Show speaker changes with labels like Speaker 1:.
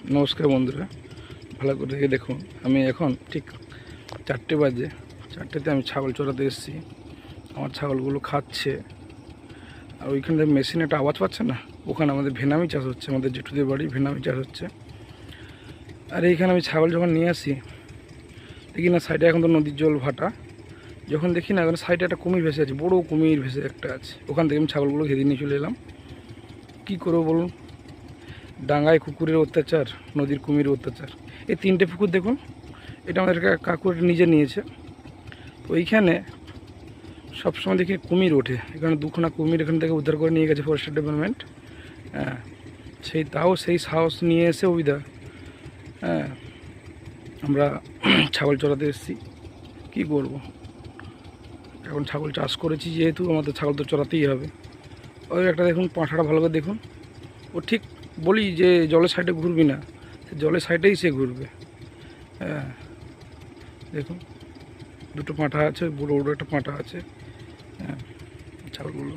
Speaker 1: নমস্কার বন্ধুরা, ভালো করে দেখুন। আমি এখন ঠিক 4টে বাজে, 4টেতে আমি ছাগল চড়াতে এসেছি। আমার ছাগলগুলো খাচ্ছে, আর ওইখানে মেশিনে একটা আওয়াজ পাচ্ছে না, ওখানে আমাদের ভেনামি চাষ হচ্ছে, আমাদের জেঠুদের বাড়ি ভেনামি চাষ হচ্ছে। আর এইখানে আমি ছাগল যখন নিয়ে আসি, দেখি না সাইডে এখন তো নদীর জল ভাটা, যখন দেখি না এখন সাইডে একটা কুমির ভেসে আছে, বড়ো কুমির ভেসে একটা আছে। ওখান থেকে আমি ছাগলগুলো ঘেরিয়ে নিয়ে চলে এলাম। কী করবো বলুন, ডাঙ্গায় কুকুরের অত্যাচার, নদীর কুমিরের অত্যাচার। এই 3টে পুকুর দেখুন, এটা আমাদের কাকুর নিজে নিয়েছে। ওইখানে সবসময় দেখি কুমির ওঠে, এখানে 2খানা কুমির এখান থেকে উদ্ধার করে নিয়ে গেছে ফরেস্ট ডিপার্টমেন্ট। হ্যাঁ, সেই সাহস নিয়ে এসে অবিধা আমরা ছাগল চড়াতে এসেছি। কী করব, এখন ছাগল চাষ করেছি যেহেতু আমাদের ছাগল তো চড়াতেই হবে। ওই একটা দেখুন পাঁঠাটা ভালো করে দেখুন, ও ঠিক বলি যে জলের সাইডে ঘুরবি না, জলের সাইডেই সে ঘুরবে। হ্যাঁ দেখুন, 2টো পাঁঠা আছে, বড়ো বড়ো একটা পাঁঠা আছে। হ্যাঁ, ছাগলগুলো